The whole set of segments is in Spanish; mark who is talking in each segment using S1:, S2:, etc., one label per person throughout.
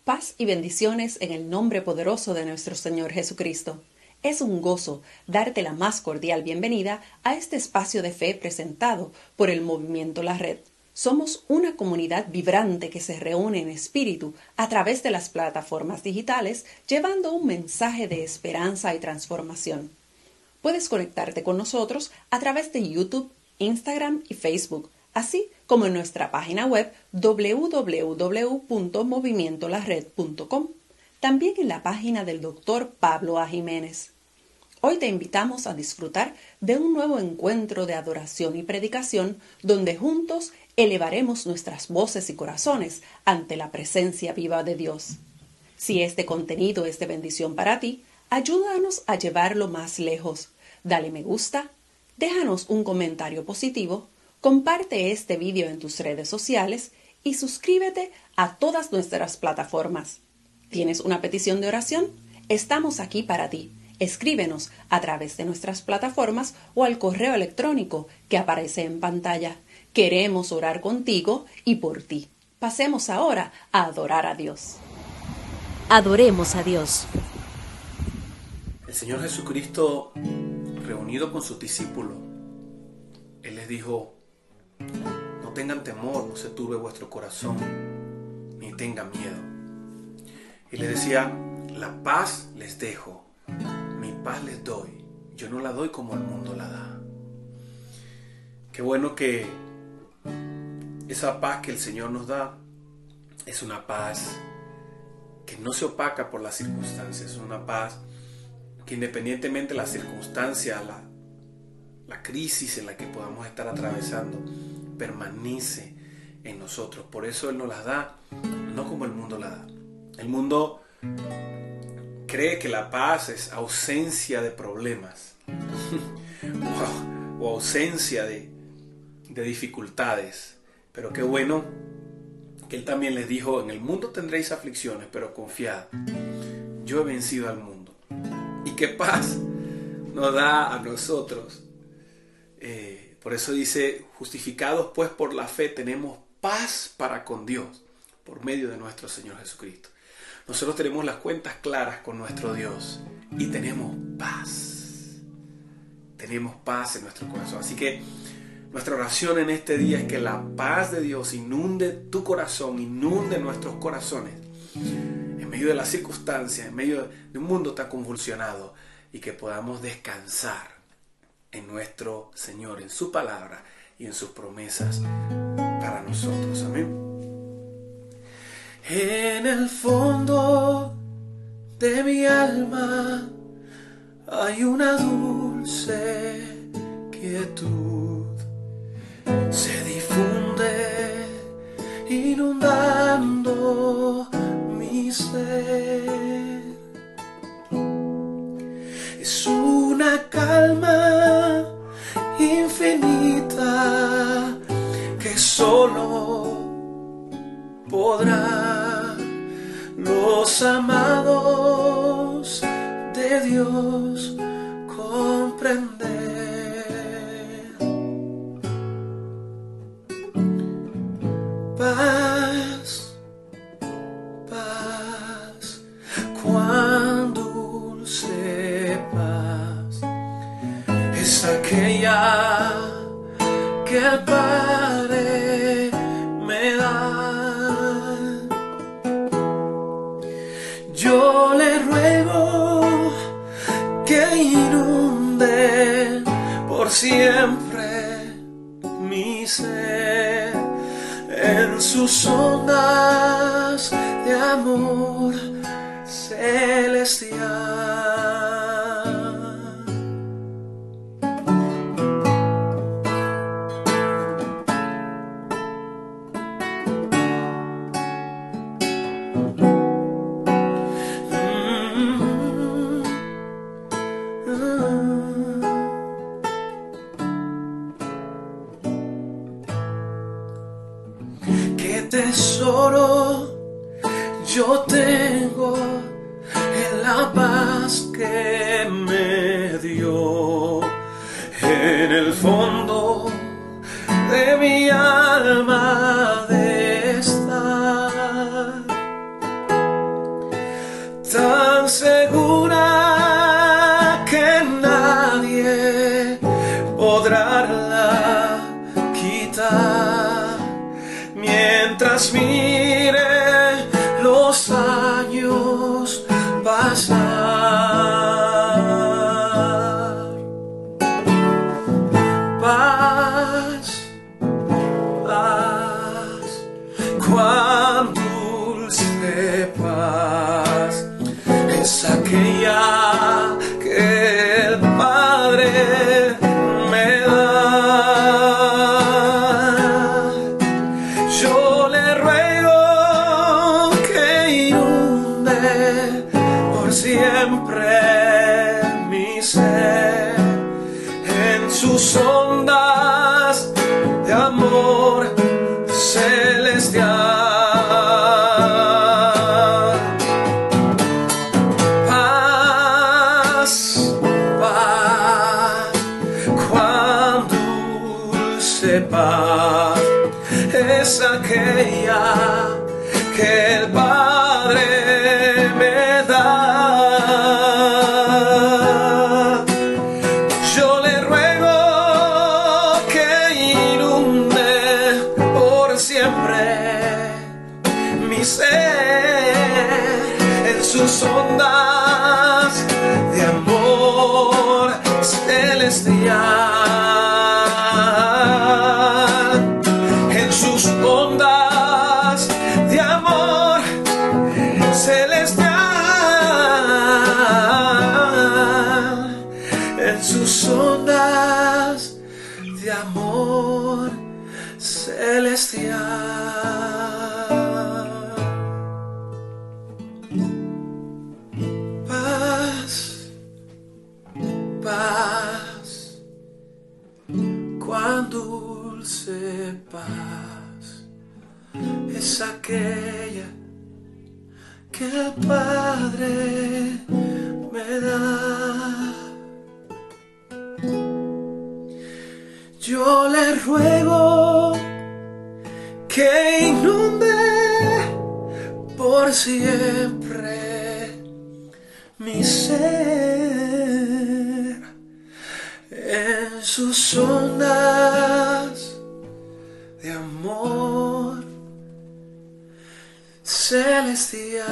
S1: Paz y bendiciones en el nombre poderoso de nuestro Señor Jesucristo. Es un gozo darte la más cordial bienvenida a este espacio de fe presentado por el Movimiento La Red. Somos una comunidad vibrante que se reúne en espíritu a través de las plataformas digitales, llevando un mensaje de esperanza y transformación. Puedes conectarte con nosotros a través de YouTube, Instagram y Facebook, así como en nuestra página web www.movimientolared.com, también en la página del Dr. Pablo A. Jiménez. Hoy te invitamos a disfrutar de un nuevo encuentro de adoración y predicación donde juntos elevaremos nuestras voces y corazones ante la presencia viva de Dios. Si este contenido es de bendición para ti, ayúdanos a llevarlo más lejos. Dale me gusta, déjanos un comentario positivo, comparte este vídeo en tus redes sociales y suscríbete a todas nuestras plataformas. ¿Tienes una petición de oración? Estamos aquí para ti. Escríbenos a través de nuestras plataformas o al correo electrónico que aparece en pantalla. Queremos orar contigo y por ti. Pasemos ahora a adorar a Dios.
S2: Adoremos a Dios.
S3: El Señor Jesucristo, reunido con sus discípulos, Él les dijo: no tengan temor, no se turbe vuestro corazón, ni tengan miedo. Y les decía: la paz les dejo, mi paz les doy, yo no la doy como el mundo la da. Qué bueno que esa paz que el Señor nos da es una paz que no se opaca por las circunstancias, es una paz que independientemente de las circunstancias, la crisis en la que podamos estar atravesando, permanece en nosotros. Por eso Él nos las da, no como el mundo la da. El mundo cree que la paz es ausencia de problemas o ausencia de dificultades. Pero qué bueno que Él también les dijo: en el mundo tendréis aflicciones, pero confiad, yo he vencido al mundo. Y qué paz nos da a nosotros. Por eso dice: justificados pues por la fe tenemos paz para con Dios por medio de nuestro Señor Jesucristo. Nosotros tenemos las cuentas claras con nuestro Dios y tenemos paz. Tenemos paz en nuestro corazón. Así que nuestra oración en este día es que la paz de Dios inunde tu corazón, inunde nuestros corazones en medio de las circunstancias, en medio de un mundo tan convulsionado, y que podamos descansar en nuestro Señor, en su palabra y en sus promesas para nosotros. Amén. En el fondo de mi alma hay una dulce quietud, se difunde inundando mi ser. Es una calma infinita que solo podrán los amados de Dios comprender. Paz, paz, cuán dulce paz es aquella que el Padre me da. Yo le ruego que inunde por siempre mi ser en sus ondas de amor celestial. Qué tesoro yo tengo en la paz que me dio. En el fondo de mi alma de estar segura que nadie podrá la quitar. Mientras mire los años pasar. Paz, paz, cuán dulce paz es aquella que el Padre me da. Yo le ruego que inunde por siempre mi ser en sus ondas de amor celestial. Paz, paz, cuán dulce paz es aquella que el Padre me da. Yo le ruego que inunde por siempre mi ser en sus ondas de amor celestial, en sus ondas de amor celestial, en sus ondas de amor celestial. Paz, paz, cuán dulce paz es aquella que el Padre me da. Yo le ruego que inunde por siempre mi ser en sus ondas de amor celestial.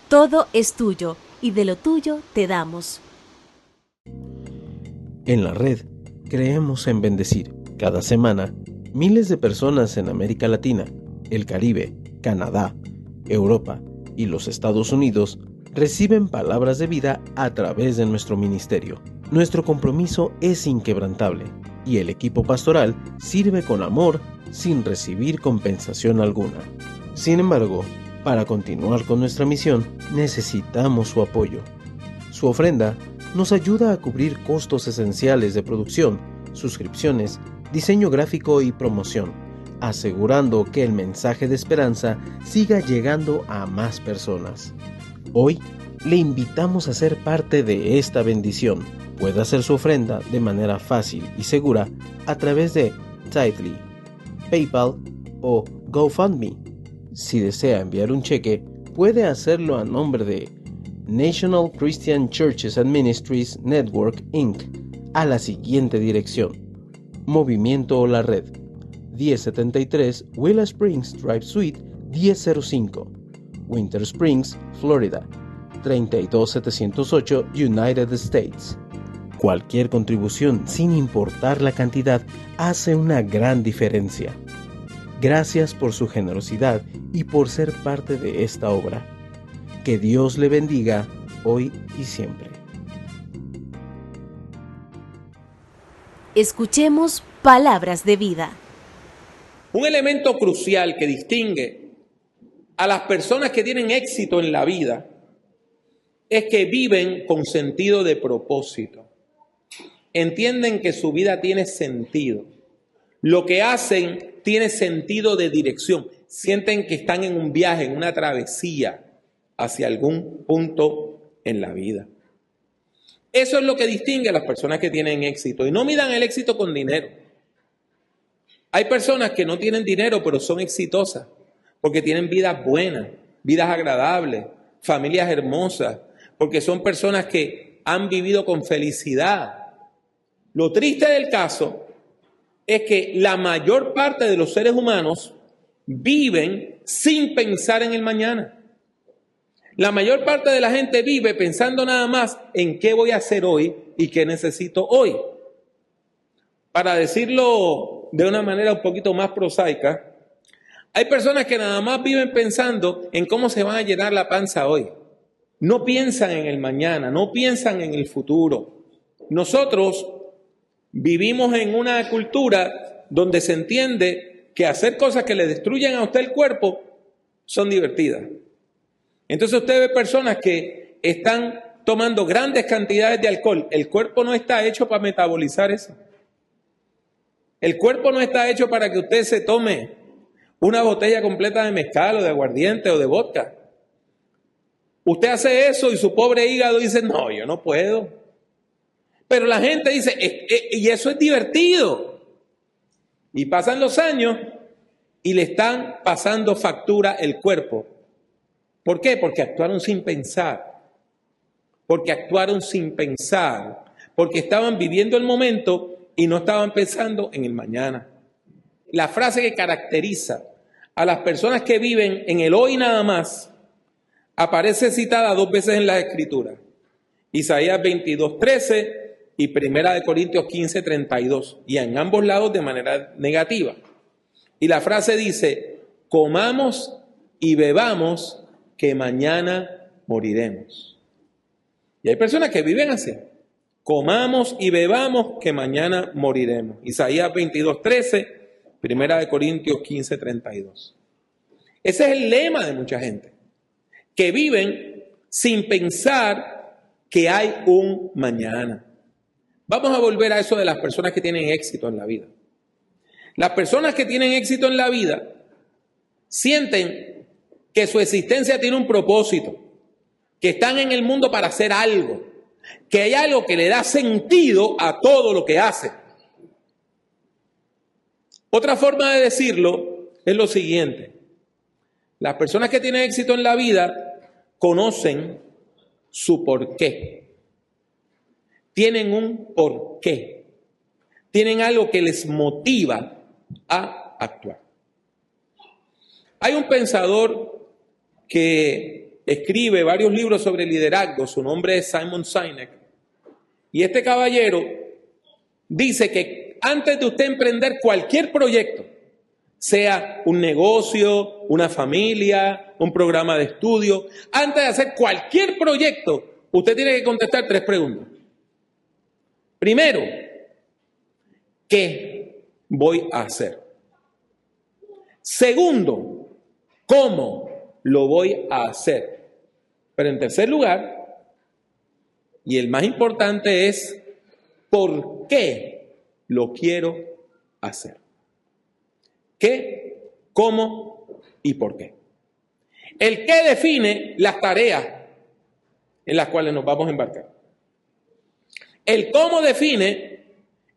S2: Todo es tuyo, y de lo tuyo te damos.
S4: En la red, creemos en bendecir. Cada semana, miles de personas en América Latina, el Caribe, Canadá, Europa y los Estados Unidos reciben palabras de vida a través de nuestro ministerio. Nuestro compromiso es inquebrantable y el equipo pastoral sirve con amor sin recibir compensación alguna. Sin embargo, para continuar con nuestra misión, necesitamos su apoyo. Su ofrenda nos ayuda a cubrir costos esenciales de producción, suscripciones, diseño gráfico y promoción, asegurando que el mensaje de esperanza siga llegando a más personas. Hoy le invitamos a ser parte de esta bendición. Puede hacer su ofrenda de manera fácil y segura a través de Tithely, PayPal o GoFundMe. Si desea enviar un cheque, puede hacerlo a nombre de National Christian Churches and Ministries Network, Inc., a la siguiente dirección: Movimiento La Red, 1073 Willow Springs Drive Suite 1005, Winter Springs, Florida, 32708, United States. Cualquier contribución, sin importar la cantidad, hace una gran diferencia. Gracias por su generosidad y por ser parte de esta obra. Que Dios le bendiga hoy y siempre.
S2: Escuchemos palabras de vida.
S5: Un elemento crucial que distingue a las personas que tienen éxito en la vida es que viven con sentido de propósito. Entienden que su vida tiene sentido. Lo que hacen tiene sentido de dirección. Sienten que están en un viaje, en una travesía hacia algún punto en la vida. Eso es lo que distingue a las personas que tienen éxito. Y no midan el éxito con dinero. Hay personas que no tienen dinero, pero son exitosas, porque tienen vidas buenas, vidas agradables, familias hermosas, porque son personas que han vivido con felicidad. Lo triste del caso es que la mayor parte de los seres humanos viven sin pensar en el mañana. La mayor parte de la gente vive pensando nada más en qué voy a hacer hoy y qué necesito hoy. Para decirlo de una manera un poquito más prosaica, hay personas que nada más viven pensando en cómo se van a llenar la panza hoy. No piensan en el mañana, no piensan en el futuro. Nosotros vivimos en una cultura donde se entiende que hacer cosas que le destruyen a usted el cuerpo son divertidas. Entonces usted ve personas que están tomando grandes cantidades de alcohol. El cuerpo no está hecho para metabolizar eso. El cuerpo no está hecho para que usted se tome una botella completa de mezcal o de aguardiente o de vodka. Usted hace eso y su pobre hígado dice, no, yo no puedo. Pero la gente dice, y eso es divertido. Y pasan los años y le están pasando factura el cuerpo. ¿Por qué? Porque actuaron sin pensar. Porque actuaron sin pensar. Porque estaban viviendo el momento y no estaban pensando en el mañana. La frase que caracteriza a las personas que viven en el hoy nada más aparece citada 2 veces en la Escritura. Isaías 22:13 y 1 Corintios 15:32. Y en ambos lados de manera negativa. Y la frase dice, comamos y bebamos que mañana moriremos. Y hay personas que viven así. Comamos y bebamos que mañana moriremos. Isaías 22:13, 1 Corintios 15:32. Ese es el lema de mucha gente, que viven sin pensar que hay un mañana. Vamos a volver a eso de las personas que tienen éxito en la vida. Las personas que tienen éxito en la vida sienten que su existencia tiene un propósito, que están en el mundo para hacer algo, que hay algo que le da sentido a todo lo que hace. Otra forma de decirlo es lo siguiente. Las personas que tienen éxito en la vida conocen su porqué. Tienen un porqué. Tienen algo que les motiva a actuar. Hay un pensador que escribe varios libros sobre liderazgo. Su nombre es Simon Sinek. Y este caballero dice que antes de usted emprender cualquier proyecto, sea un negocio, una familia, un programa de estudio, antes de hacer cualquier proyecto, usted tiene que contestar 3 preguntas. Primero, ¿qué voy a hacer? Segundo, ¿cómo lo voy a hacer? Pero en tercer lugar, y el más importante es, ¿por qué lo quiero hacer? ¿Qué, cómo y por qué? El qué define las tareas en las cuales nos vamos a embarcar. El cómo define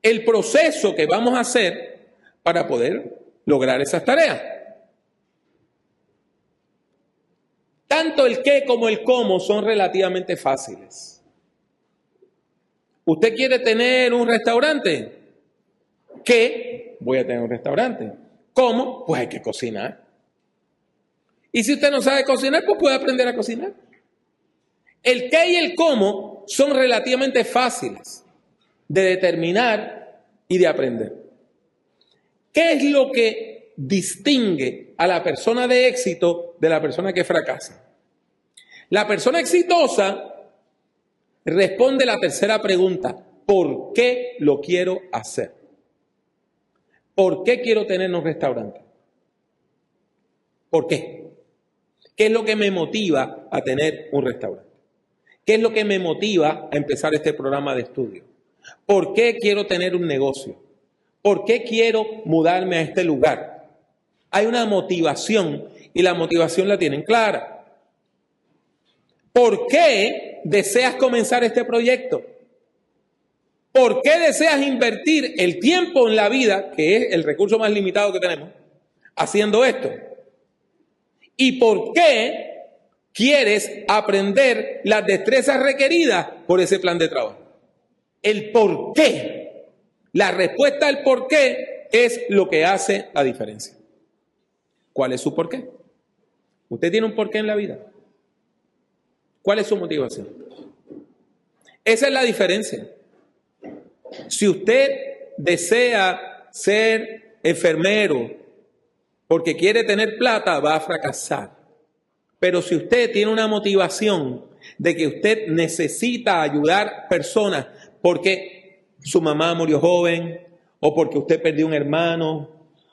S5: el proceso que vamos a hacer para poder lograr esas tareas. Tanto el qué como el cómo son relativamente fáciles. ¿Usted quiere tener un restaurante? ¿Qué? Voy a tener un restaurante. ¿Cómo? Pues hay que cocinar. Y si usted no sabe cocinar, pues puede aprender a cocinar. El qué y el cómo son relativamente fáciles de determinar y de aprender. ¿Qué es lo que distingue a la persona de éxito de la persona que fracasa? La persona exitosa responde la tercera pregunta: ¿por qué lo quiero hacer? ¿Por qué quiero tener un restaurante? ¿Por qué? ¿Qué es lo que me motiva a tener un restaurante? ¿Qué es lo que me motiva a empezar este programa de estudio? ¿Por qué quiero tener un negocio? ¿Por qué quiero mudarme a este lugar? Hay una motivación y la motivación la tienen clara. ¿Por qué deseas comenzar este proyecto? ¿Por qué deseas invertir el tiempo en la vida, que es el recurso más limitado que tenemos, haciendo esto? ¿Y por qué quieres aprender las destrezas requeridas por ese plan de trabajo? El por qué. La respuesta al por qué es lo que hace la diferencia. ¿Cuál es su por qué? ¿Usted tiene un por qué en la vida? ¿Cuál es su motivación? Esa es la diferencia. Si usted desea ser enfermero porque quiere tener plata, va a fracasar. Pero si usted tiene una motivación de que usted necesita ayudar personas porque su mamá murió joven, o porque usted perdió un hermano,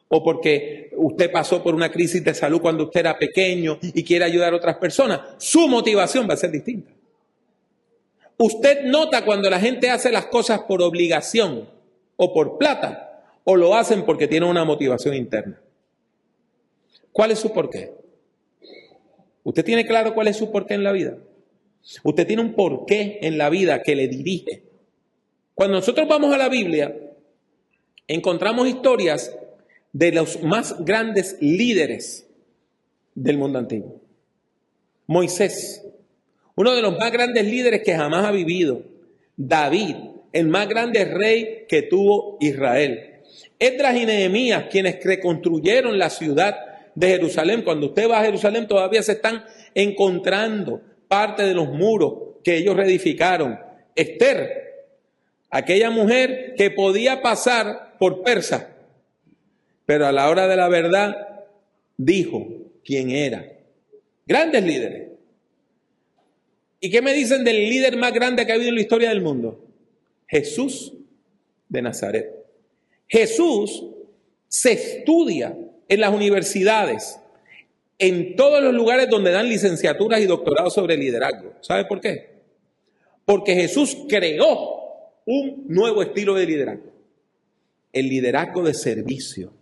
S5: o porque usted pasó por una crisis de salud cuando usted era pequeño y quiere ayudar a otras personas, su motivación va a ser distinta. Usted nota cuando la gente hace las cosas por obligación o por plata, o lo hacen porque tienen una motivación interna. ¿Cuál es su porqué? ¿Usted tiene claro cuál es su porqué en la vida? Usted tiene un porqué en la vida que le dirige. Cuando nosotros vamos a la Biblia, encontramos historias de los más grandes líderes del mundo antiguo. Moisés, uno de los más grandes líderes que jamás ha vivido. David, el más grande rey que tuvo Israel. Esdras y Nehemías, quienes reconstruyeron la ciudad de Jerusalén. Cuando usted va a Jerusalén todavía se están encontrando parte de los muros que ellos reedificaron. Esther, aquella mujer que podía pasar por persa, pero a la hora de la verdad dijo quién era. Grandes líderes. ¿Y qué me dicen del líder más grande que ha habido en la historia del mundo? Jesús de Nazaret. Jesús se estudia en las universidades, en todos los lugares donde dan licenciaturas y doctorados sobre liderazgo. ¿Sabe por qué? Porque Jesús creó un nuevo estilo de liderazgo. El liderazgo de servicio.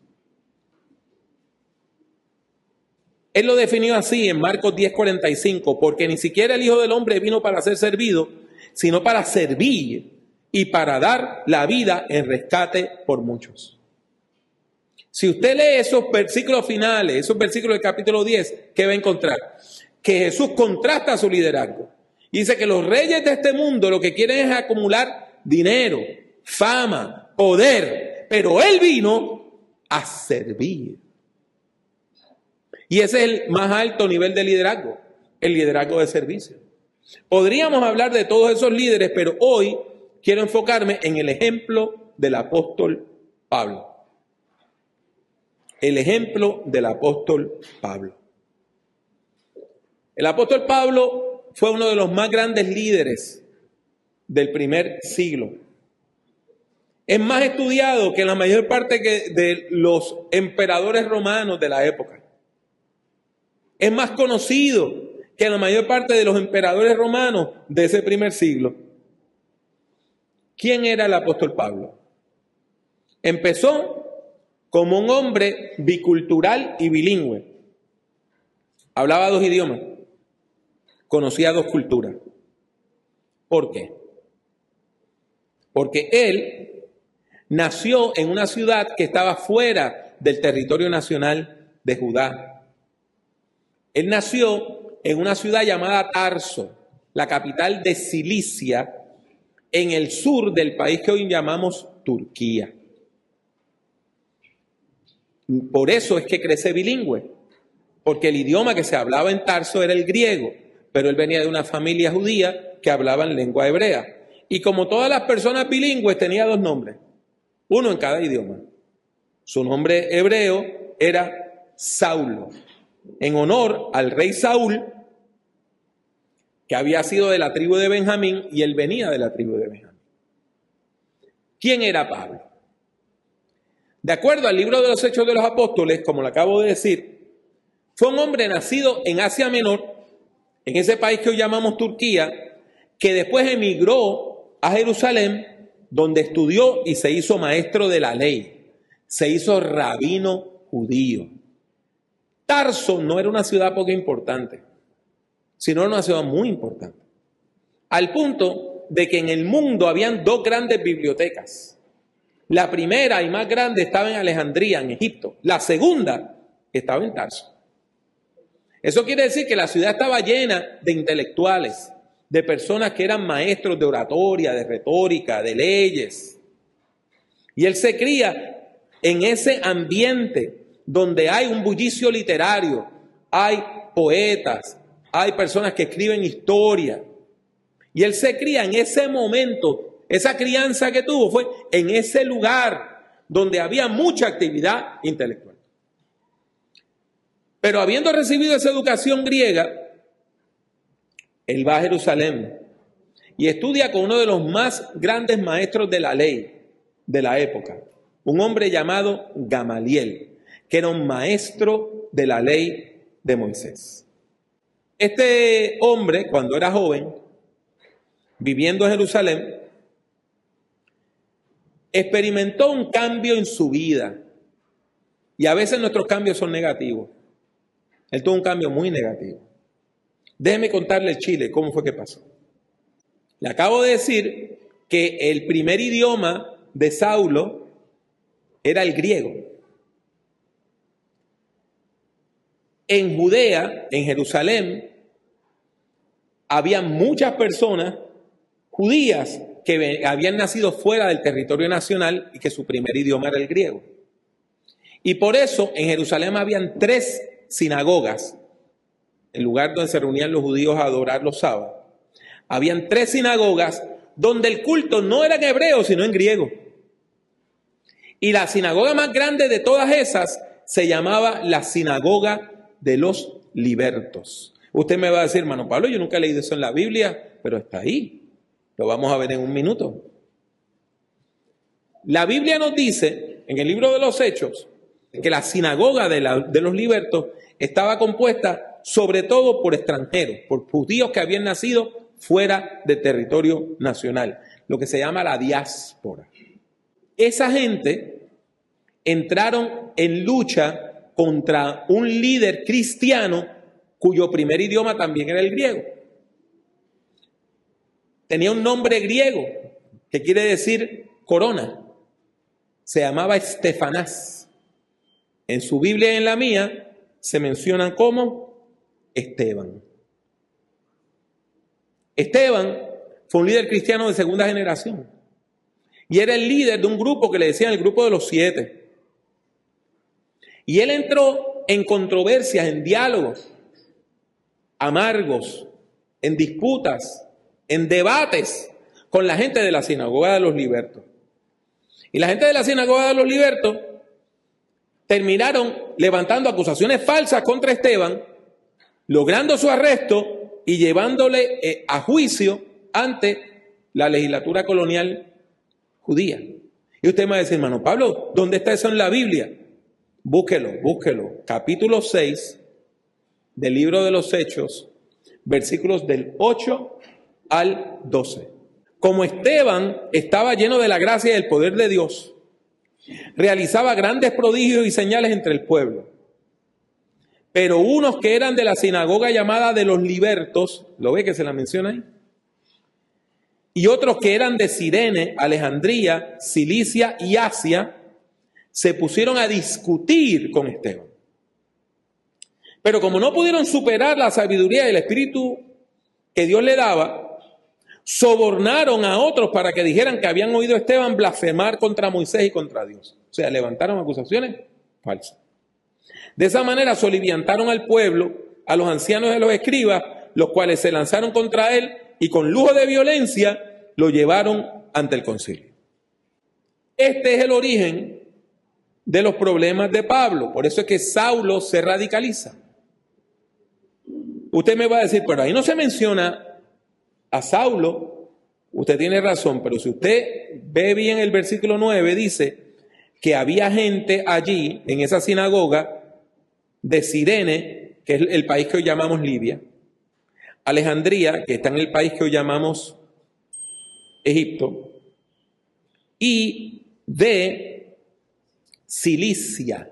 S5: Él lo definió así en Marcos 10:45, porque ni siquiera el Hijo del Hombre vino para ser servido, sino para servir y para dar la vida en rescate por muchos. Si usted lee esos versículos finales, esos versículos del capítulo 10, ¿qué va a encontrar? Que Jesús contrasta su liderazgo. Y dice que los reyes de este mundo lo que quieren es acumular dinero, fama, poder, pero Él vino a servir. Y ese es el más alto nivel de liderazgo, el liderazgo de servicio. Podríamos hablar de todos esos líderes, pero hoy quiero enfocarme en el ejemplo del apóstol Pablo. El ejemplo del apóstol Pablo. El apóstol Pablo fue uno de los más grandes líderes del primer siglo. Es más estudiado que la mayor parte de los emperadores romanos de la época. Es más conocido que la mayor parte de los emperadores romanos de ese primer siglo. ¿Quién era el apóstol Pablo? Empezó como un hombre bicultural y bilingüe. Hablaba 2 idiomas. Conocía 2 culturas. ¿Por qué? Porque él nació en una ciudad que estaba fuera del territorio nacional de Judá. Él nació en una ciudad llamada Tarso, la capital de Cilicia, en el sur del país que hoy llamamos Turquía. Por eso es que crece bilingüe, porque el idioma que se hablaba en Tarso era el griego, pero él venía de una familia judía que hablaba en lengua hebrea. Y como todas las personas bilingües, tenía 2 nombres, uno en cada idioma. Su nombre hebreo era Saulo, en honor al rey Saúl, que había sido de la tribu de Benjamín, y él venía de la tribu de Benjamín. ¿Quién era Pablo? De acuerdo al libro de los Hechos de los Apóstoles, como lo acabo de decir, fue un hombre nacido en Asia Menor, en ese país que hoy llamamos Turquía, que después emigró a Jerusalén, donde estudió y se hizo maestro de la ley, se hizo rabino judío. Tarso no era una ciudad poco importante, sino una ciudad muy importante. Al punto de que en el mundo habían dos grandes bibliotecas. La primera y más grande estaba en Alejandría, en Egipto. La segunda estaba en Tarso. Eso quiere decir que la ciudad estaba llena de intelectuales, de personas que eran maestros de oratoria, de retórica, de leyes. Y él se cría en ese ambiente donde hay un bullicio literario, hay poetas, hay personas que escriben historia. Y él se cría en ese momento, esa crianza que tuvo fue en ese lugar donde había mucha actividad intelectual. Pero habiendo recibido esa educación griega, él va a Jerusalén y estudia con uno de los más grandes maestros de la ley de la época, un hombre llamado Gamaliel, que era un maestro de la ley de Moisés. Este hombre, cuando era joven, viviendo en Jerusalén, experimentó un cambio en su vida. Y a veces nuestros cambios son negativos. Él tuvo un cambio muy negativo. Déjeme contarle Chile, cómo fue que pasó. Le acabo de decir que el primer idioma de Saulo era el griego. En Judea, en Jerusalén, había muchas personas judías que habían nacido fuera del territorio nacional y que su primer idioma era el griego. Y por eso en Jerusalén habían 3 sinagogas, el lugar donde se reunían los judíos a adorar los sábados. Habían 3 sinagogas donde el culto no era en hebreo, sino en griego. Y la sinagoga más grande de todas esas se llamaba la sinagoga de los libertos. Usted me va a decir, hermano Pablo, yo nunca he leído eso en la Biblia, pero está ahí. Lo vamos a ver en un minuto. La Biblia nos dice, en el libro de los Hechos, que la sinagoga de los libertos estaba compuesta sobre todo por extranjeros, por judíos que habían nacido fuera del territorio nacional, lo que se llama la diáspora. Esa gente entraron en lucha contra un líder cristiano cuyo primer idioma también era el griego. Tenía un nombre griego que quiere decir corona. Se llamaba Estefanás. En su Biblia y en la mía se mencionan como Esteban. Esteban fue un líder cristiano de segunda generación. Y era el líder de un grupo que le decían el grupo de los 7. Y él entró en controversias, en diálogos amargos, en disputas, en debates con la gente de la sinagoga de los libertos. Y la gente de la sinagoga de los libertos terminaron levantando acusaciones falsas contra Esteban, logrando su arresto y llevándole a juicio ante la legislatura colonial judía. Y usted me va a decir, hermano Pablo, ¿dónde está eso en la Biblia? Búsquelo. Capítulo 6 del libro de los Hechos, versículos del 8 al 12. Como Esteban estaba lleno de la gracia y del poder de Dios, realizaba grandes prodigios y señales entre el pueblo. Pero unos que eran de la sinagoga llamada de los libertos, ¿lo ve que se la menciona ahí? Y otros que eran de Cirene, Alejandría, Cilicia y Asia, se pusieron a discutir con Esteban. Pero como no pudieron superar la sabiduría y el espíritu que Dios le daba, sobornaron a otros para que dijeran que habían oído a Esteban blasfemar contra Moisés y contra Dios. O sea, levantaron acusaciones falsas. De esa manera soliviantaron al pueblo, a los ancianos de los escribas, los cuales se lanzaron contra él y con lujo de violencia lo llevaron ante el concilio. Este es el origen de los problemas de Pablo. Por eso es que Saulo se radicaliza. Usted me va a decir, pero ahí no se menciona a Saulo. Usted tiene razón, pero si usted ve bien el versículo 9, dice que había gente allí, en esa sinagoga, de Cirene, que es el país que hoy llamamos Libia, Alejandría, que está en el país que hoy llamamos Egipto, y de Cilicia.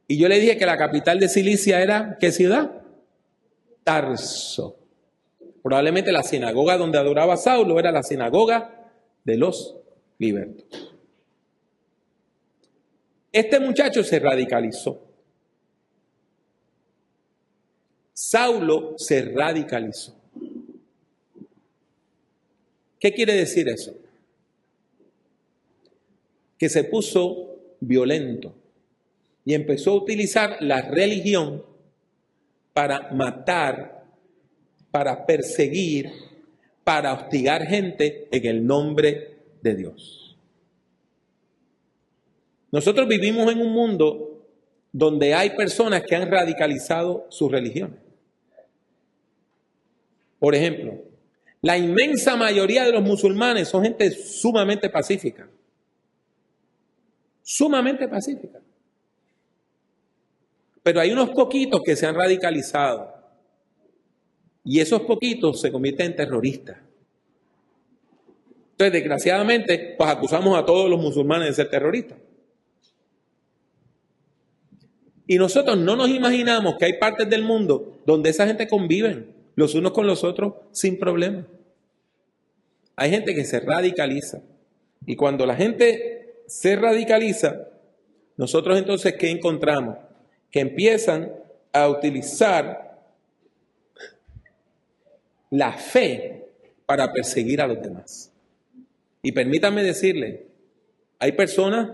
S5: Y yo le dije que la capital de Cilicia era, ¿qué ciudad? Tarso. Probablemente la sinagoga donde adoraba Saulo era la sinagoga de los libertos. Este muchacho se radicalizó. Saulo se radicalizó. ¿Qué quiere decir eso? Que se puso violento y empezó a utilizar la religión para matar, para perseguir, para hostigar gente en el nombre de Dios. Nosotros vivimos en un mundo donde hay personas que han radicalizado sus religiones. Por ejemplo, la inmensa mayoría de los musulmanes son gente sumamente pacífica. Sumamente pacífica. Pero hay unos poquitos que se han radicalizado. Y esos poquitos se convierten en terroristas. Entonces, desgraciadamente, pues acusamos a todos los musulmanes de ser terroristas. Y nosotros no nos imaginamos que hay partes del mundo donde esa gente conviven los unos con los otros sin problema. Hay gente que se radicaliza. Y cuando la gente se radicaliza, nosotros entonces, ¿qué encontramos? Que empiezan a utilizar la fe para perseguir a los demás. Y permítanme decirle, hay personas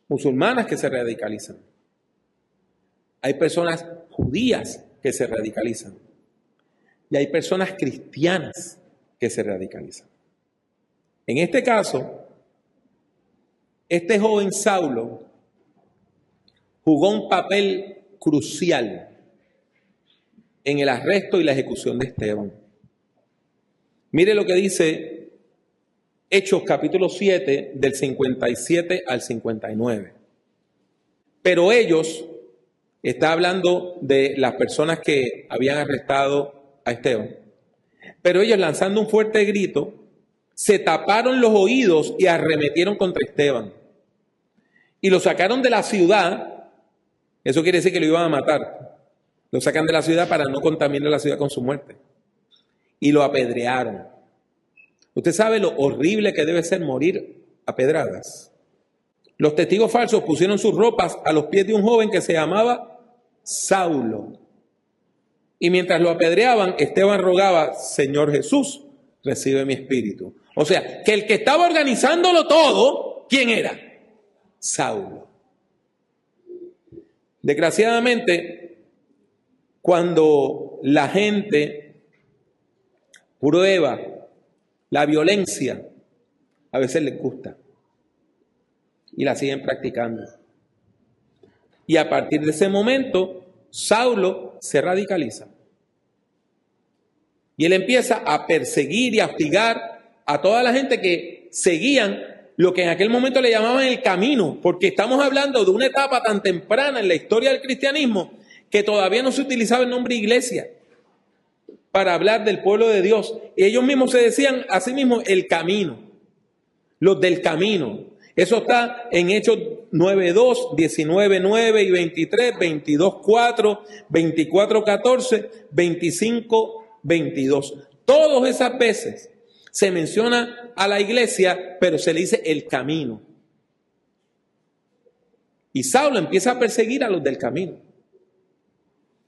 S5: musulmanas que se radicalizan. Hay personas judías que se radicalizan. Y hay personas cristianas que se radicalizan. En este caso, este joven Saulo jugó un papel crucial en el arresto y la ejecución de Esteban. Mire lo que dice Hechos capítulo 7, del 57 al 59. Pero ellos, está hablando de las personas que habían arrestado a Esteban, pero ellos, lanzando un fuerte grito, se taparon los oídos y arremetieron contra Esteban. Y lo sacaron de la ciudad. Eso quiere decir que lo iban a matar. Lo sacan de la ciudad para no contaminar la ciudad con su muerte. Y lo apedrearon. Usted sabe lo horrible que debe ser morir a pedradas. Los testigos falsos pusieron sus ropas a los pies de un joven que se llamaba Saulo. Y mientras lo apedreaban, Esteban rogaba: Señor Jesús, recibe mi espíritu. O sea, que el que estaba organizándolo todo, ¿quién era? Saulo. Desgraciadamente, cuando la gente prueba la violencia, a veces les gusta y la siguen practicando. Y a partir de ese momento, Saulo se radicaliza. Y él empieza a perseguir y a hostigar a toda la gente que seguían lo que en aquel momento le llamaban el camino, porque estamos hablando de una etapa tan temprana en la historia del cristianismo que todavía no se utilizaba el nombre iglesia para hablar del pueblo de Dios. Y ellos mismos se decían a sí mismos el camino, los del camino. Eso está en Hechos 9:2, 19:9 y 23, 22:4, 24:14, 25:22. Todas esas veces se menciona a la iglesia, pero se le dice el camino. Y Saulo empieza a perseguir a los del camino.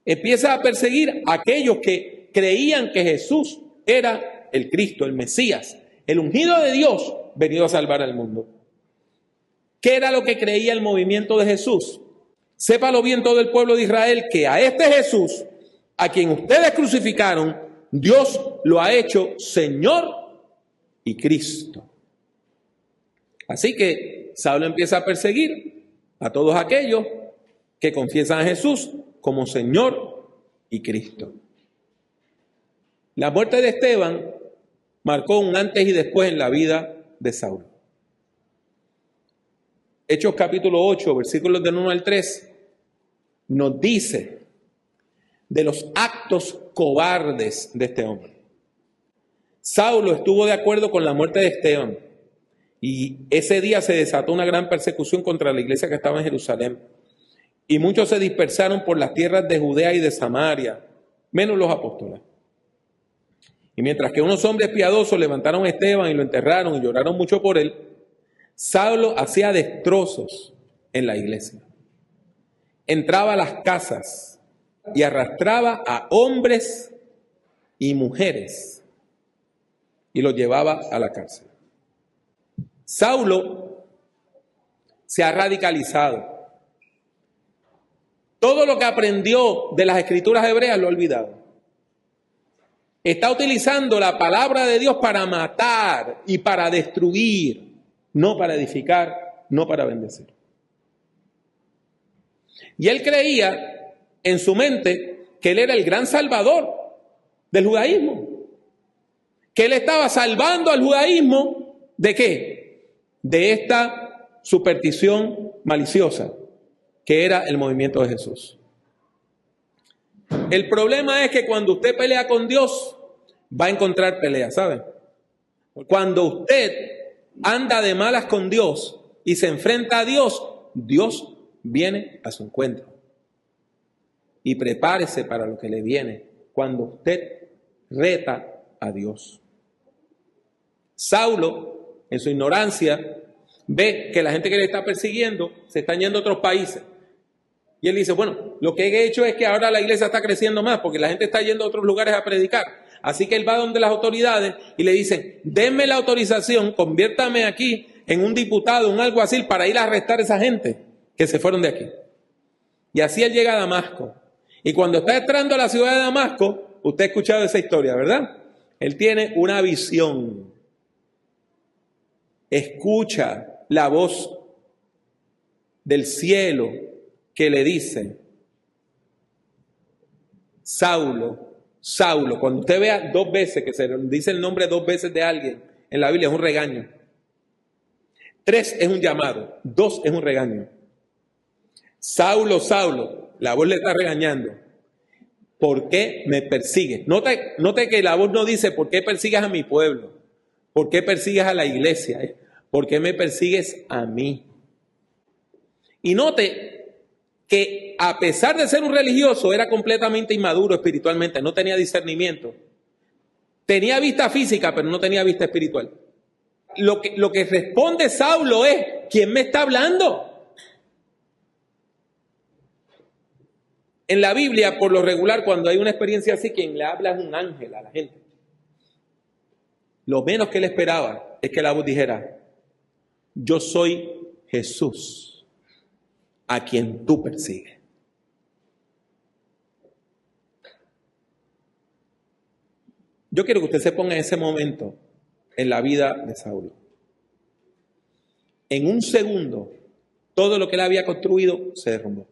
S5: Empieza a perseguir a aquellos que creían que Jesús era el Cristo, el Mesías, el ungido de Dios, venido a salvar al mundo. ¿Qué era lo que creía el movimiento de Jesús? Sépalo bien todo el pueblo de Israel, que a este Jesús, a quien ustedes crucificaron, Dios lo ha hecho Señor y Cristo. Así que Saulo empieza a perseguir a todos aquellos que confiesan a Jesús como Señor y Cristo. La muerte de Esteban marcó un antes y después en la vida de Saulo. Hechos capítulo 8, versículos del 1 al 3, nos dice de los actos cobardes de este hombre. Saulo estuvo de acuerdo con la muerte de Esteban y ese día se desató una gran persecución contra la iglesia que estaba en Jerusalén. Y muchos se dispersaron por las tierras de Judea y de Samaria, menos los apóstoles. Y mientras que unos hombres piadosos levantaron a Esteban y lo enterraron y lloraron mucho por él, Saulo hacía destrozos en la iglesia. Entraba a las casas y arrastraba a hombres y mujeres y los llevaba a la cárcel. Saulo se ha radicalizado. Todo lo que aprendió de las escrituras hebreas lo ha olvidado. Está utilizando la palabra de Dios para matar y para destruir, no para edificar, no para bendecir. Y él creía en su mente que él era el gran salvador del judaísmo, que él estaba salvando al judaísmo ¿de qué? De esta superstición maliciosa que era el movimiento de Jesús. El problema es que cuando usted pelea con Dios, va a encontrar pelea, ¿sabe? Cuando usted anda de malas con Dios y se enfrenta a Dios, Dios viene a su encuentro. Y prepárese para lo que le viene cuando usted reta a Dios. Saulo, en su ignorancia, ve que la gente que le está persiguiendo se están yendo a otros países. Y él dice, bueno, lo que he hecho es que ahora la iglesia está creciendo más porque la gente está yendo a otros lugares a predicar. Así que él va donde las autoridades y le dicen, denme la autorización, conviértame aquí en un diputado, un alguacil para ir a arrestar a esa gente que se fueron de aquí. Y así él llega a Damasco. Y cuando está entrando a la ciudad de Damasco, usted ha escuchado esa historia, ¿verdad? Él tiene una visión. Escucha la voz del cielo que le dice, Saulo, Saulo. Cuando usted vea dos veces que se dice el nombre dos veces de alguien en la Biblia, es un regaño. 3 es un llamado, 2 es un regaño. Saulo, Saulo, la voz le está regañando. ¿Por qué me persigues? Note que la voz no dice, ¿por qué persigues a mi pueblo? ¿Por qué persigues a la iglesia? ¿Por qué me persigues a mí? Y note que a pesar de ser un religioso, era completamente inmaduro espiritualmente, no tenía discernimiento. Tenía vista física, pero no tenía vista espiritual. Lo que responde Saulo es, ¿quién me está hablando? En la Biblia, por lo regular, cuando hay una experiencia así, quien le habla es un ángel a la gente. Lo menos que él esperaba es que la voz dijera, yo soy Jesús, a quien tú persigues. Yo quiero que usted se ponga en ese momento en la vida de Saulo. En un segundo, todo lo que él había construido se derrumbó.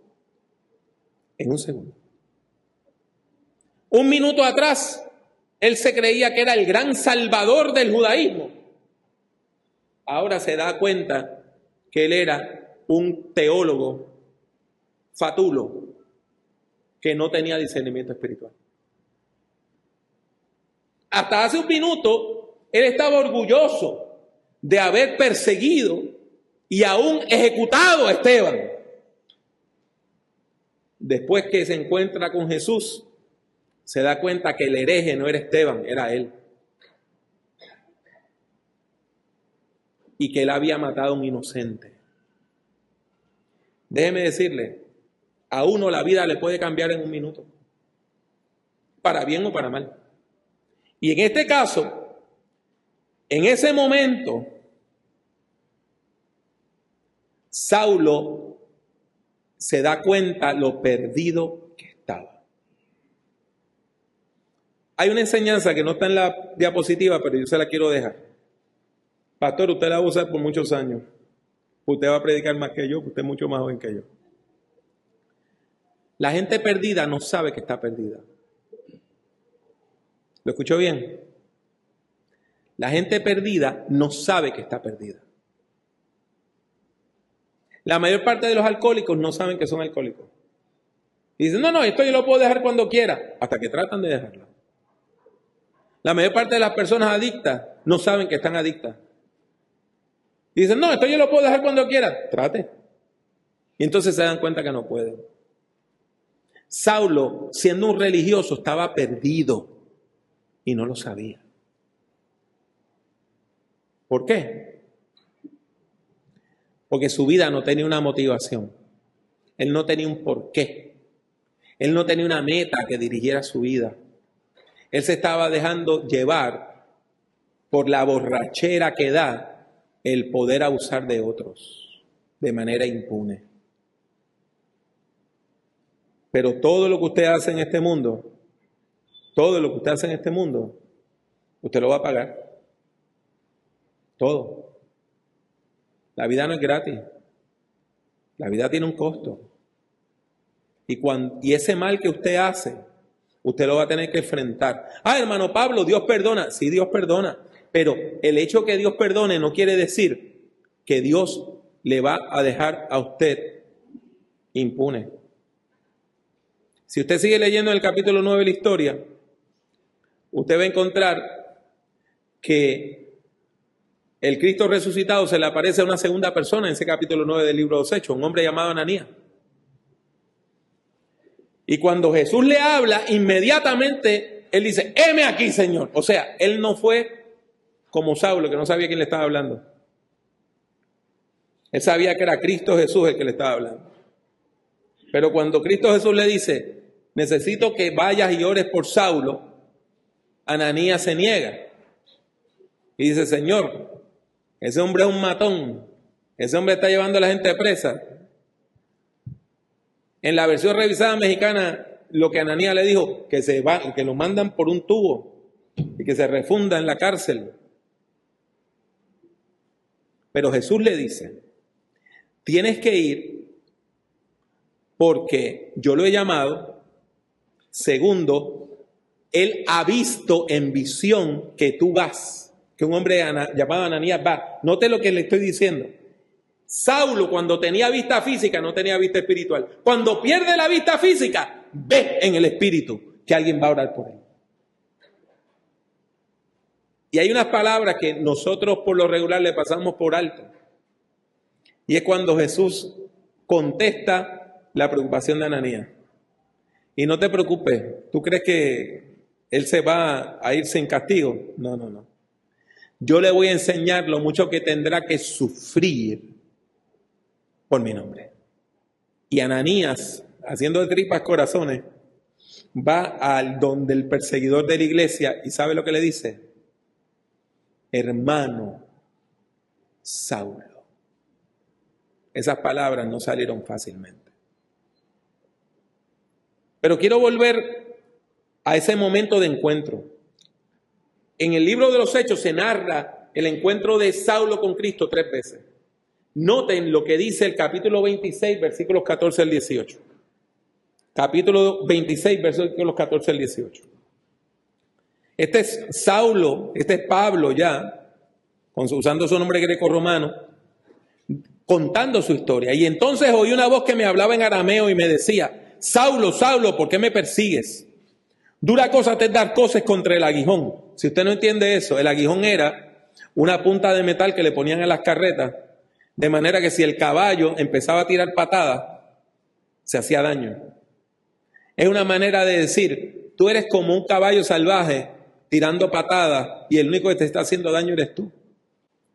S5: En un segundo. Un minuto atrás, él se creía que era el gran salvador del judaísmo. Ahora se da cuenta que él era un teólogo fatulo que no tenía discernimiento espiritual. Hasta hace un minuto, él estaba orgulloso de haber perseguido y aún ejecutado a Esteban. Después que se encuentra con Jesús, se da cuenta que el hereje no era Esteban, era él. Y que él había matado a un inocente. Déjeme decirle, a uno la vida le puede cambiar en un minuto, para bien o para mal. Y en este caso, en ese momento, Saulo se da cuenta lo perdido que estaba. Hay una enseñanza que no está en la diapositiva, pero yo se la quiero dejar. Pastor, usted la va a usar por muchos años. Usted va a predicar más que yo, usted es mucho más joven que yo. La gente perdida no sabe que está perdida. ¿Lo escuchó bien? La gente perdida no sabe que está perdida. La mayor parte de los alcohólicos no saben que son alcohólicos. Y dicen, no, esto yo lo puedo dejar cuando quiera, hasta que tratan de dejarlo. La mayor parte de las personas adictas no saben que están adictas. Y dicen, no, esto yo lo puedo dejar cuando quiera. Trate. Y entonces se dan cuenta que no pueden. Saulo, siendo un religioso, estaba perdido. y no lo sabía. ¿Por qué? Porque su vida no tenía una motivación. Él no tenía un porqué. Él no tenía una meta que dirigiera su vida. Él se estaba dejando llevar por la borrachera que da el poder abusar de otros de manera impune. Pero todo lo que usted hace en este mundo, usted lo va a pagar. Todo. La vida no es gratis. La vida tiene un costo. Y ese mal que usted hace, usted lo va a tener que enfrentar. Hermano Pablo, Dios perdona. Sí, Dios perdona. Pero el hecho que Dios perdone no quiere decir que Dios le va a dejar a usted impune. Si usted sigue leyendo el capítulo 9 de la historia, usted va a encontrar que el Cristo resucitado se le aparece a una segunda persona en ese capítulo 9 del libro de los Hechos, un hombre llamado Ananías. Y cuando Jesús le habla, inmediatamente él dice, heme aquí, Señor. O sea, él no fue como Saulo, que no sabía quién le estaba hablando. Él sabía que era Cristo Jesús el que le estaba hablando. Pero cuando Cristo Jesús le dice, necesito que vayas y ores por Saulo, Ananías se niega. Y dice, Señor, ese hombre es un matón. Ese hombre está llevando a la gente presa. En la versión revisada mexicana, lo que Ananías le dijo, que lo mandan por un tubo y que se refunda en la cárcel. Pero Jesús le dice, tienes que ir porque yo lo he llamado. Segundo, él ha visto en visión que tú vas. Que un hombre llamado Ananías va. Note lo que le estoy diciendo. Saulo, cuando tenía vista física, no tenía vista espiritual. Cuando pierde la vista física, ve en el espíritu que alguien va a orar por él. Y hay unas palabras que nosotros por lo regular le pasamos por alto. Y es cuando Jesús contesta la preocupación de Ananías. Y no te preocupes, ¿tú crees que él se va a ir sin castigo? No. Yo le voy a enseñar lo mucho que tendrá que sufrir por mi nombre. Y Ananías, haciendo de tripas corazones, va al donde el perseguidor de la iglesia y ¿sabe lo que le dice? Hermano Saulo. Esas palabras no salieron fácilmente. Pero quiero volver a ese momento de encuentro. En el libro de los Hechos se narra el encuentro de Saulo con Cristo 3 veces. Noten lo que dice el capítulo 26, versículos 14 al 18. Capítulo 26, versículos 14 al 18. Este es Saulo, este es Pablo ya, usando su nombre greco-romano, contando su historia. Y entonces oí una voz que me hablaba en arameo y me decía, Saulo, Saulo, ¿por qué me persigues? Dura cosa te es dar cosas contra el aguijón. Si usted no entiende eso, el aguijón era una punta de metal que le ponían a las carretas, de manera que si el caballo empezaba a tirar patadas, se hacía daño. Es una manera de decir, tú eres como un caballo salvaje tirando patadas y el único que te está haciendo daño eres tú.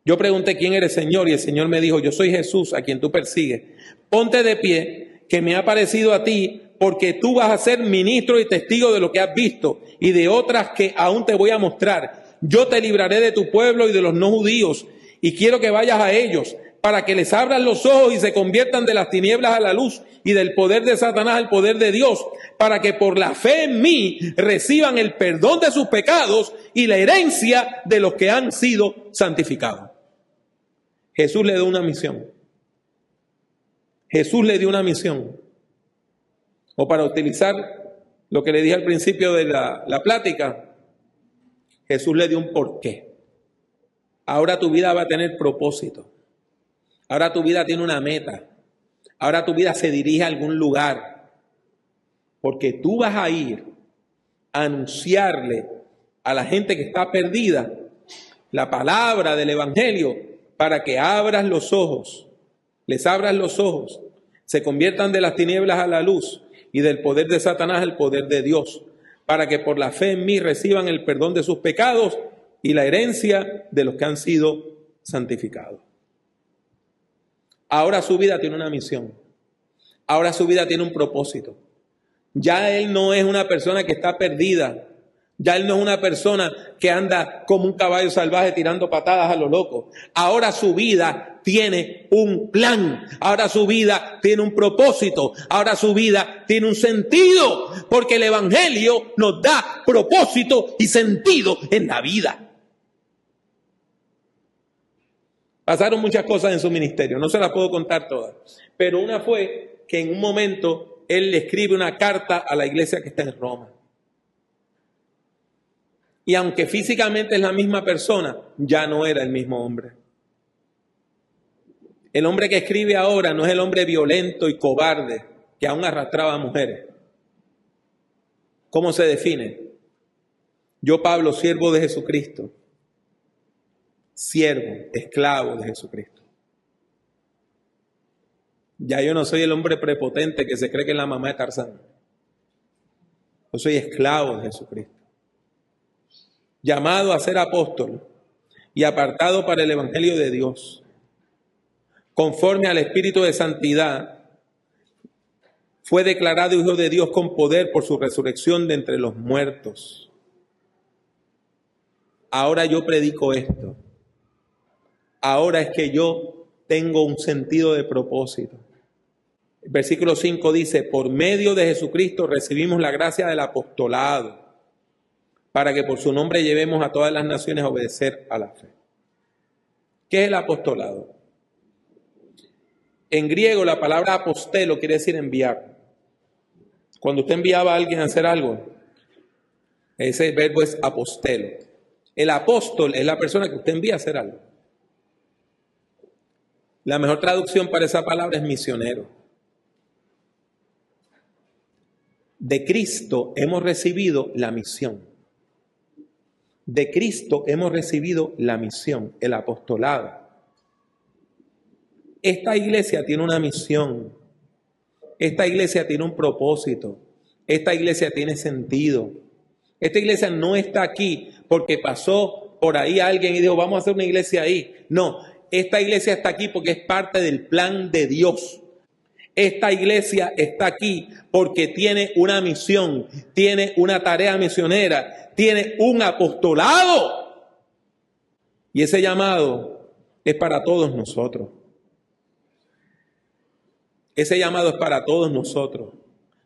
S5: Yo pregunté, ¿quién eres, Señor? Y el Señor me dijo, yo soy Jesús a quien tú persigues. Ponte de pie, que me ha parecido a ti, porque tú vas a ser ministro y testigo de lo que has visto y de otras que aún te voy a mostrar. Yo te libraré de tu pueblo y de los no judíos y quiero que vayas a ellos para que les abran los ojos y se conviertan de las tinieblas a la luz y del poder de Satanás al poder de Dios, para que por la fe en mí reciban el perdón de sus pecados y la herencia de los que han sido santificados. Jesús le dio una misión. Jesús le dio una misión. O para utilizar lo que le dije al principio de la plática, Jesús le dio un porqué. Ahora tu vida va a tener propósito. Ahora tu vida tiene una meta. Ahora tu vida se dirige a algún lugar. Porque tú vas a ir a anunciarle a la gente que está perdida la palabra del evangelio para que abras los ojos, les abras los ojos, se conviertan de las tinieblas a la luz y del poder de Satanás al poder de Dios, para que por la fe en mí reciban el perdón de sus pecados y la herencia de los que han sido santificados. Ahora su vida tiene una misión. Ahora su vida tiene un propósito. Ya él no es una persona que está perdida. Ya él no es una persona que anda como un caballo salvaje tirando patadas a lo loco. Ahora su vida tiene un plan. Ahora su vida tiene un propósito. Ahora su vida tiene un sentido. Porque el Evangelio nos da propósito y sentido en la vida. Pasaron muchas cosas en su ministerio. No se las puedo contar todas. Pero una fue que en un momento él le escribe una carta a la iglesia que está en Roma. Y aunque físicamente es la misma persona, ya no era el mismo hombre. El hombre que escribe ahora no es el hombre violento y cobarde que aún arrastraba a mujeres. ¿Cómo se define? Yo, Pablo, siervo de Jesucristo. Siervo, esclavo de Jesucristo. Ya yo no soy el hombre prepotente que se cree que es la mamá de Tarzán. Yo soy esclavo de Jesucristo. Llamado a ser apóstol y apartado para el Evangelio de Dios, conforme al Espíritu de Santidad, fue declarado Hijo de Dios con poder por su resurrección de entre los muertos. Ahora yo predico esto. Ahora es que yo tengo un sentido de propósito. El versículo 5 dice, por medio de Jesucristo recibimos la gracia del apostolado, para que por su nombre llevemos a todas las naciones a obedecer a la fe. ¿Qué es el apostolado? En griego la palabra apostelo quiere decir enviar. Cuando usted enviaba a alguien a hacer algo, ese verbo es apostelo. El apóstol es la persona que usted envía a hacer algo. La mejor traducción para esa palabra es misionero. De Cristo hemos recibido la misión. De Cristo hemos recibido la misión, el apostolado. Esta iglesia tiene una misión. Esta iglesia tiene un propósito. Esta iglesia tiene sentido. Esta iglesia no está aquí porque pasó por ahí alguien y dijo, vamos a hacer una iglesia ahí. No, esta iglesia está aquí porque es parte del plan de Dios. Esta iglesia está aquí porque tiene una misión, tiene una tarea misionera, tiene un apostolado. Y ese llamado es para todos nosotros. Ese llamado es para todos nosotros.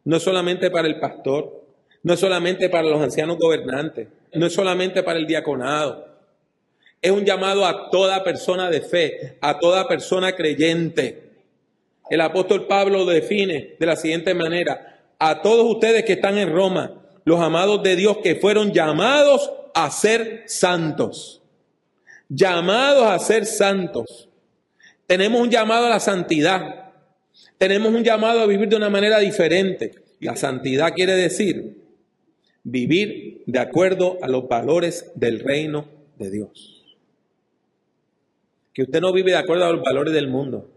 S5: No es solamente para el pastor, no es solamente para los ancianos gobernantes, no es solamente para el diaconado. Es un llamado a toda persona de fe, a toda persona creyente. El apóstol Pablo lo define de la siguiente manera: a todos ustedes que están en Roma, los amados de Dios que fueron llamados a ser santos. Llamados a ser santos. Tenemos un llamado a la santidad. Tenemos un llamado a vivir de una manera diferente. La santidad quiere decir vivir de acuerdo a los valores del reino de Dios. Que usted no vive de acuerdo a los valores del mundo.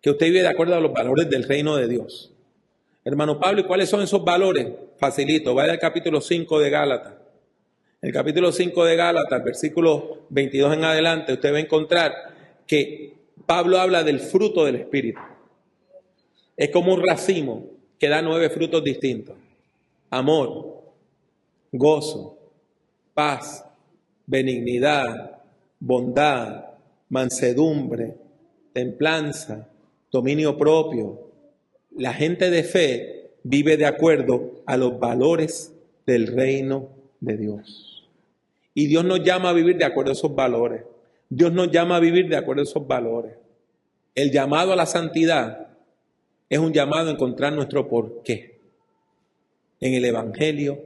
S5: Que usted vive de acuerdo a los valores del reino de Dios. Hermano Pablo, ¿y cuáles son esos valores? Facilito, vaya al capítulo 5 de Gálatas. El capítulo 5 de Gálatas, versículo 22 en adelante, usted va a encontrar que Pablo habla del fruto del Espíritu. Es como un racimo que da 9 frutos distintos. Amor, gozo, paz, benignidad, bondad, mansedumbre, templanza, dominio propio. La gente de fe vive de acuerdo a los valores del reino de Dios. Y Dios nos llama a vivir de acuerdo a esos valores. Dios nos llama a vivir de acuerdo a esos valores. El llamado a la santidad es un llamado a encontrar nuestro porqué en el Evangelio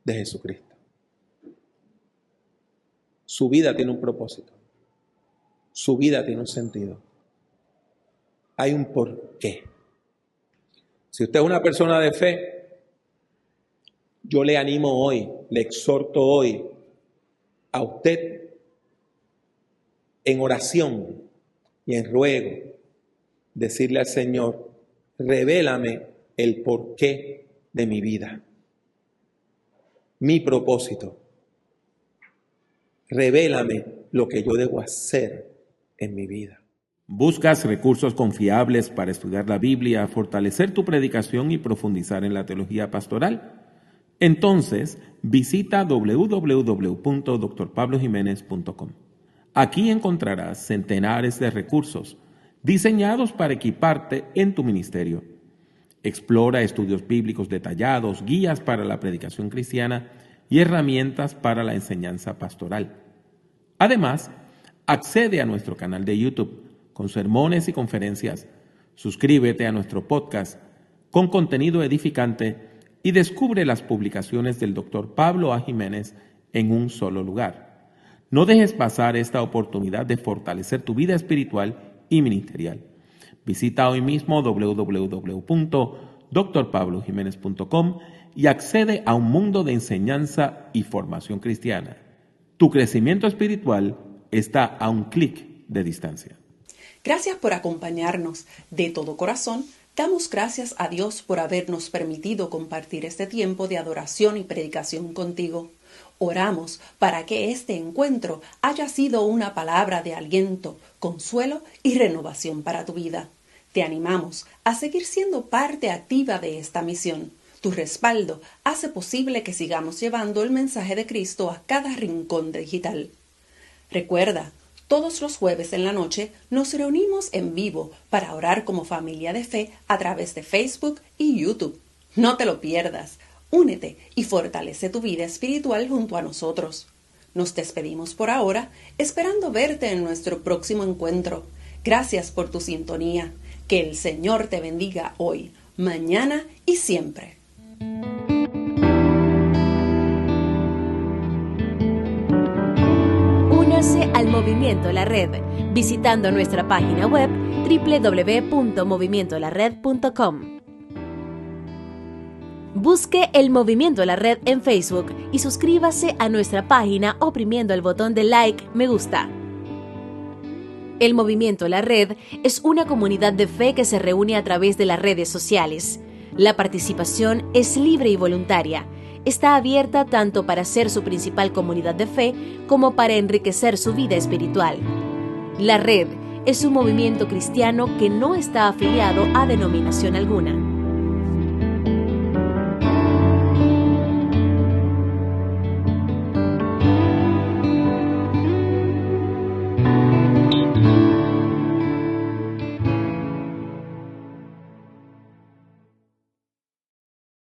S5: de Jesucristo. Su vida tiene un propósito. Su vida tiene un sentido. Hay un porqué. Si usted es una persona de fe, yo le animo hoy, le exhorto hoy a usted en oración y en ruego, decirle al Señor, revélame el porqué de mi vida. mi propósito. Revélame lo que yo debo hacer en mi vida.
S6: ¿Buscas recursos confiables para estudiar la Biblia, fortalecer tu predicación y profundizar en la teología pastoral? Entonces, visita www.drpablojimenez.com. Aquí encontrarás centenares de recursos diseñados para equiparte en tu ministerio. Explora estudios bíblicos detallados, guías para la predicación cristiana y herramientas para la enseñanza pastoral. Además, accede a nuestro canal de YouTube con sermones y conferencias. Suscríbete a nuestro podcast con contenido edificante y descubre las publicaciones del Dr. Pablo A. Jiménez en un solo lugar. No dejes pasar esta oportunidad de fortalecer tu vida espiritual y ministerial. Visita hoy mismo www.drpablojimenez.com y accede a un mundo de enseñanza y formación cristiana. Tu crecimiento espiritual está a un clic de distancia.
S1: Gracias por acompañarnos. De todo corazón, damos gracias a Dios por habernos permitido compartir este tiempo de adoración y predicación contigo. Oramos para que este encuentro haya sido una palabra de aliento, consuelo y renovación para tu vida. Te animamos a seguir siendo parte activa de esta misión. Tu respaldo hace posible que sigamos llevando el mensaje de Cristo a cada rincón digital. Recuerda, todos los jueves en la noche nos reunimos en vivo para orar como familia de fe a través de Facebook y YouTube. No te lo pierdas. Únete y fortalece tu vida espiritual junto a nosotros. Nos despedimos por ahora, esperando verte en nuestro próximo encuentro. Gracias por tu sintonía. Que el Señor te bendiga hoy, mañana y siempre.
S2: Únase al Movimiento La Red, visitando nuestra página web www.movimientolared.com. Busque el Movimiento La Red en Facebook y suscríbase a nuestra página oprimiendo el botón de like, me gusta. El Movimiento La Red es una comunidad de fe que se reúne a través de las redes sociales. La participación es libre y voluntaria. Está abierta tanto para ser su principal comunidad de fe como para enriquecer su vida espiritual. La Red es un movimiento cristiano que no está afiliado a denominación alguna.